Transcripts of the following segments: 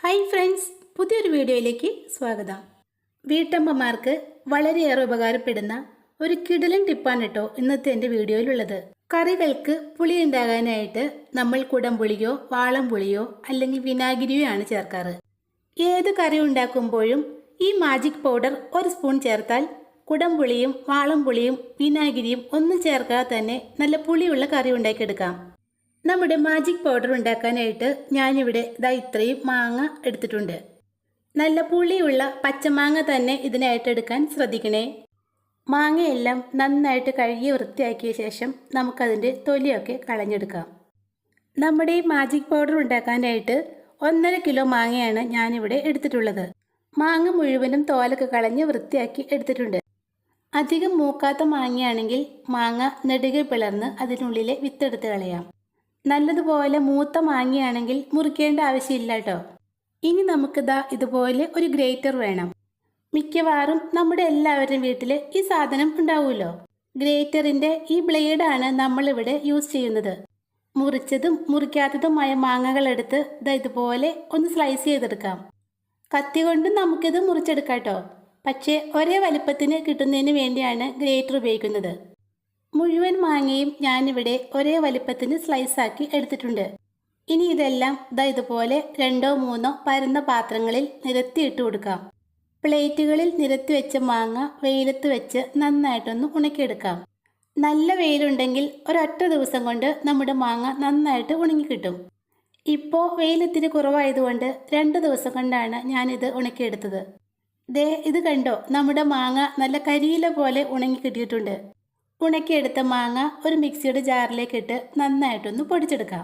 Hi friends, പുതിയൊരു വീഡിയോയിലേക്ക് സ്വാഗതം. വീട്ടമ്മമാർക്ക് വളരെയേറെ ഉപകാരപ്പെടുന്ന ഒരു കിടിലൻ ടിപ്പാണ് കേട്ടോ ഇന്നത്തെ എൻ്റെ വീഡിയോയിലുള്ളത്. കറികൾക്ക് പുളി ഉണ്ടാകാനായിട്ട് നമ്മൾ കുടംപുളിയോ വാളംപുളിയോ അല്ലെങ്കിൽ വിനാഗിരിയോ ആണ് ചേർക്കാറ്. ഏത് കറി ഉണ്ടാക്കുമ്പോഴും ഈ മാജിക് പൗഡർ ഒരു സ്പൂൺ ചേർത്താൽ കുടംപുളിയും വാളംപുളിയും വിനാഗിരിയും ഒന്നും ചേർക്കാതെ തന്നെ നല്ല പുളിയുള്ള കറി ഉണ്ടാക്കിയെടുക്കാം. നമ്മുടെ മാജിക് പൗഡർ ഉണ്ടാക്കാനായിട്ട് ഞാനിവിടെ ഇത്രയും മാങ്ങ എടുത്തിട്ടുണ്ട്. നല്ല പുളിയുള്ള പച്ചമാങ്ങ തന്നെ ഇതിനായിട്ട് എടുക്കാൻ ശ്രദ്ധിക്കണേ. മാങ്ങയെല്ലാം നന്നായിട്ട് കഴുകി വൃത്തിയാക്കിയ ശേഷം നമുക്കതിൻ്റെ തൊലിയൊക്കെ കളഞ്ഞെടുക്കാം. നമ്മുടെ ഈ മാജിക് പൗഡർ ഉണ്ടാക്കാനായിട്ട് 1.5 കിലോ മാങ്ങയാണ് ഞാനിവിടെ എടുത്തിട്ടുള്ളത്. മാങ്ങ മുഴുവനും തോലൊക്കെ കളഞ്ഞ് വൃത്തിയാക്കി എടുത്തിട്ടുണ്ട്. അധികം മൂക്കാത്ത മാങ്ങയാണെങ്കിൽ മാങ്ങ നെടുകെ പിളർന്ന് അതിനുള്ളിലെ വിത്തെടുത്ത് കളയാം. നല്ലതുപോലെ മൂത്ത മാങ്ങയാണെങ്കിൽ മുറിക്കേണ്ട ആവശ്യമില്ല കേട്ടോ. ഇനി നമുക്കിതാ ഇതുപോലെ ഒരു ഗ്രേറ്റർ വേണം. മിക്കവാറും നമ്മുടെ എല്ലാവരുടെയും വീട്ടിൽ ഈ സാധനം ഉണ്ടാവുമല്ലോ. ഗ്രേറ്ററിൻ്റെ ഈ ബ്ലേഡാണ് നമ്മളിവിടെ യൂസ് ചെയ്യുന്നത്. മുറിച്ചതും മുറിക്കാത്തതുമായ മാങ്ങകളെടുത്ത് ഇതുപോലെ ഒന്ന് സ്ലൈസ് ചെയ്തെടുക്കാം. കത്തി കൊണ്ടും നമുക്കിത് മുറിച്ചെടുക്കാം കേട്ടോ. പക്ഷേ ഒരേ വലിപ്പത്തിന് കിട്ടുന്നതിന് വേണ്ടിയാണ് ഗ്രേറ്റർ ഉപയോഗിക്കുന്നത്. മുഴുവൻ മാങ്ങയും ഞാനിവിടെ ഒരേ വലിപ്പത്തിന് സ്ലൈസാക്കി എടുത്തിട്ടുണ്ട്. ഇനി ഇതെല്ലാം ഇതുപോലെ 2-3 പരന്ന പാത്രങ്ങളിൽ നിരത്തിയിട്ട് കൊടുക്കാം. പ്ലേറ്റുകളിൽ നിരത്തി വെച്ച മാങ്ങ വെയിലത്ത് വെച്ച് നന്നായിട്ടൊന്ന് ഉണക്കിയെടുക്കാം. നല്ല വെയിലുണ്ടെങ്കിൽ ഒരൊറ്റ ദിവസം കൊണ്ട് നമ്മുടെ മാങ്ങ നന്നായിട്ട് ഉണങ്ങിക്കിട്ടും. ഇപ്പോൾ വെയിലത്തിന് കുറവായതുകൊണ്ട് 2 ദിവസം കൊണ്ടാണ് ഞാനിത് ഉണക്കിയെടുത്തത്. ഇത് കണ്ടോ, നമ്മുടെ മാങ്ങ നല്ല കരിയില പോലെ ഉണങ്ങി കിട്ടിയിട്ടുണ്ട്. ഉണക്കിയെടുത്ത മാങ്ങ ഒരു മിക്സിയുടെ ജാറിലേക്ക് ഇട്ട് നന്നായിട്ടൊന്ന് പൊടിച്ചെടുക്കാം.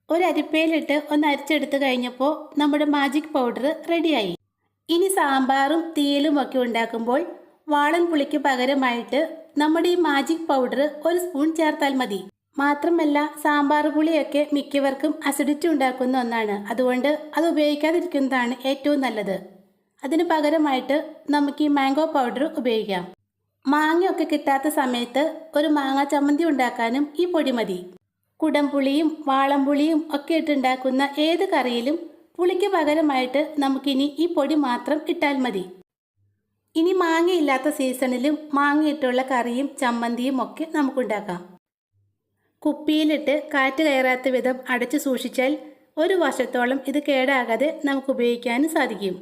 ഒരു അരിപ്പയിലിട്ട് ഒന്ന് അരിച്ചെടുത്ത് കഴിഞ്ഞപ്പോൾ നമ്മുടെ മാജിക് പൗഡർ റെഡിയായി. ഇനി സാമ്പാറും തീയലും ഒക്കെ ഉണ്ടാക്കുമ്പോൾ വാളൻ പുളിക്ക് പകരമായിട്ട് നമ്മുടെ ഈ മാജിക് പൗഡർ ഒരു സ്പൂൺ ചേർത്താൽ മതി. മാത്രമല്ല സാമ്പാർ പുളിയൊക്കെ മിക്കവർക്കും അസിഡിറ്റി ഉണ്ടാക്കുന്ന ഒന്നാണ്. അതുകൊണ്ട് അത് ഉപയോഗിക്കാതിരിക്കുന്നതാണ് ഏറ്റവും നല്ലത്. അതിന് പകരമായിട്ട് നമുക്ക് ഈ മാംഗോ പൗഡർ ഉപയോഗിക്കാം. മാങ്ങയൊക്കെ കിട്ടാത്ത സമയത്ത് ഒരു മാങ്ങ ചമ്മന്തി ഉണ്ടാക്കാനും ഈ പൊടി മതി. കുടംപുളിയും വാളംപുളിയും ഒക്കെ ഇട്ടുണ്ടാക്കുന്ന ഏത് കറിയിലും പുളിക്ക് പകരമായിട്ട് നമുക്കിനി ഈ പൊടി മാത്രം ഇട്ടാൽ മതി. ഇനി മാങ്ങയില്ലാത്ത സീസണിലും മാങ്ങയിട്ടുള്ള കറിയും ചമ്മന്തിയും ഒക്കെ നമുക്കുണ്ടാക്കാം. കുപ്പിയിലിട്ട് കാറ്റ് കയറാത്ത വിധം അടച്ചു സൂക്ഷിച്ചാൽ 1 വർഷത്തോളം ഇത് കേടാകാതെ നമുക്ക് ഉപയോഗിക്കാനും സാധിക്കും.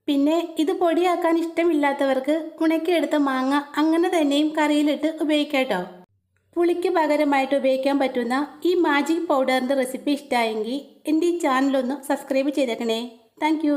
പിന്നെ ഇത് പൊടിയാക്കാൻ ഇഷ്ടമില്ലാത്തവർക്ക് ഉണക്കിയെടുത്ത മാങ്ങ അങ്ങനെ തന്നെയും കറിയിലിട്ട് ഉപയോഗിക്കാം കേട്ടോ. പുളിക്ക് പകരമായിട്ട് ഉപയോഗിക്കാൻ പറ്റുന്ന ഈ മാജിക് പൗഡറിൻ്റെ റെസിപ്പി ഇഷ്ടമായെങ്കിൽ എൻ്റെ ഈ ചാനലൊന്ന് സബ്സ്ക്രൈബ് ചെയ്തേക്കണേ. താങ്ക്